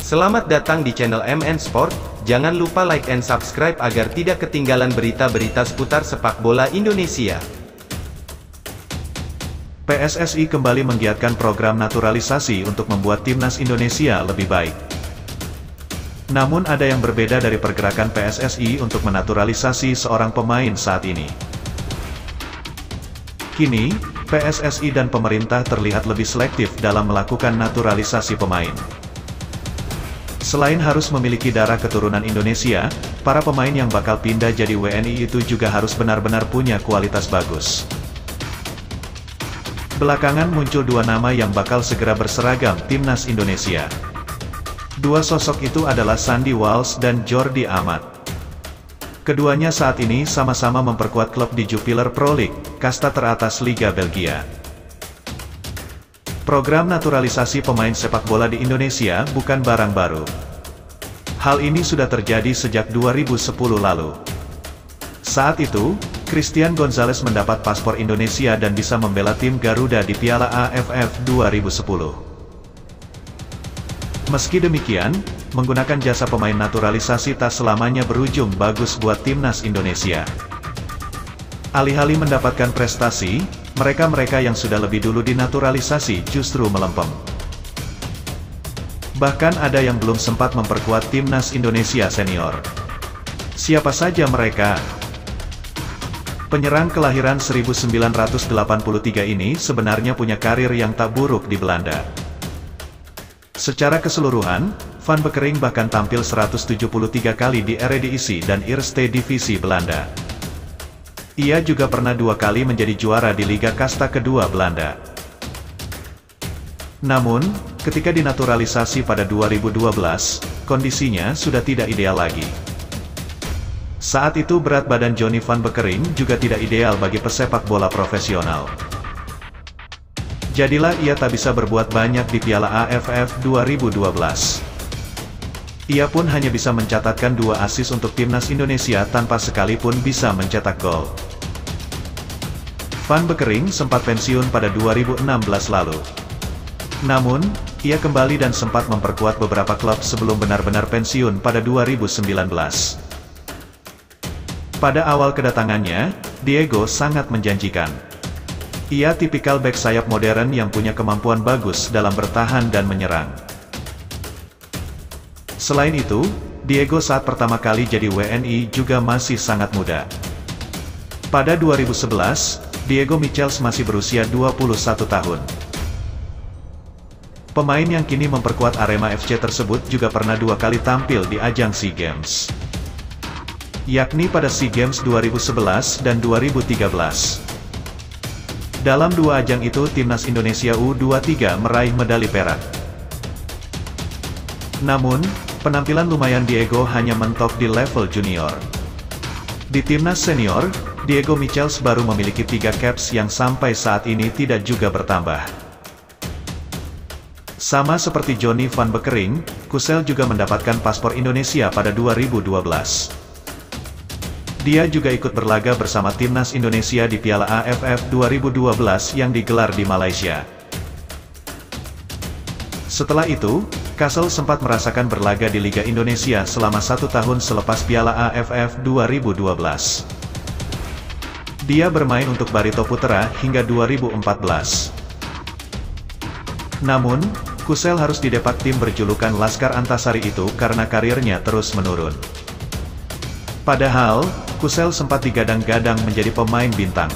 Selamat datang di channel MN Sport. Jangan lupa like and subscribe agar tidak ketinggalan berita-berita seputar sepak bola Indonesia. PSSI kembali menggiatkan program naturalisasi untuk membuat timnas Indonesia lebih baik. Namun ada yang berbeda dari pergerakan PSSI untuk menaturalisasi seorang pemain saat ini. Kini, PSSI dan pemerintah terlihat lebih selektif dalam melakukan naturalisasi pemain. Selain harus memiliki darah keturunan Indonesia, para pemain yang bakal pindah jadi WNI itu juga harus benar-benar punya kualitas bagus. Belakangan muncul dua nama yang bakal segera berseragam timnas Indonesia. Dua sosok itu adalah Sandy Walsh dan Jordi Amat. Keduanya saat ini sama-sama memperkuat klub di Jupiler Pro League, kasta teratas Liga Belgia. Program naturalisasi pemain sepak bola di Indonesia bukan barang baru. Hal ini sudah terjadi sejak 2010 lalu. Saat itu, Christian Gonzalez mendapat paspor Indonesia dan bisa membela tim Garuda di Piala AFF 2010. Meski demikian, menggunakan jasa pemain naturalisasi tak selamanya berujung bagus buat timnas Indonesia. Alih-alih mendapatkan prestasi, mereka-mereka yang sudah lebih dulu dinaturalisasi justru melempem. Bahkan ada yang belum sempat memperkuat timnas Indonesia senior. Siapa saja mereka? Penyerang kelahiran 1983 ini sebenarnya punya karir yang tak buruk di Belanda. Secara keseluruhan, Van Bekkering bahkan tampil 173 kali di Eredivisie dan Eerste Divisi Belanda. Ia juga pernah 2 kali menjadi juara di Liga Kasta kedua Belanda. Namun, ketika dinaturalisasi pada 2012, kondisinya sudah tidak ideal lagi. Saat itu berat badan Johnny Van Bekkering juga tidak ideal bagi pesepak bola profesional. Jadilah ia tak bisa berbuat banyak di Piala AFF 2012. Ia pun hanya bisa mencatatkan 2 assist untuk timnas Indonesia tanpa sekalipun bisa mencetak gol. Van Bekkering sempat pensiun pada 2016 lalu. Namun, ia kembali dan sempat memperkuat beberapa klub sebelum benar-benar pensiun pada 2019. Pada awal kedatangannya, Diego sangat menjanjikan. Ia tipikal bek sayap modern yang punya kemampuan bagus dalam bertahan dan menyerang. Selain itu, Diego saat pertama kali jadi WNI juga masih sangat muda. Pada 2011, Diego Michels masih berusia 21 tahun. Pemain yang kini memperkuat Arema FC tersebut juga pernah 2 kali tampil di ajang SEA Games, yakni pada SEA Games 2011 dan 2013. Dalam 2 ajang itu timnas Indonesia U23 meraih medali perak. Namun, penampilan lumayan Diego hanya mentok di level junior. Di timnas senior, Diego Michels baru memiliki 3 caps yang sampai saat ini tidak juga bertambah. Sama seperti Johnny Van Bekkering, Kusel juga mendapatkan paspor Indonesia pada 2012. Dia juga ikut berlaga bersama timnas Indonesia di Piala AFF 2012 yang digelar di Malaysia. Setelah itu, Kusel sempat merasakan berlaga di Liga Indonesia selama 1 tahun selepas Piala AFF 2012. Dia bermain untuk Barito Putra hingga 2014. Namun, Kusel harus didepak tim berjulukan Laskar Antasari itu karena karirnya terus menurun. Padahal, Kusel sempat digadang-gadang menjadi pemain bintang.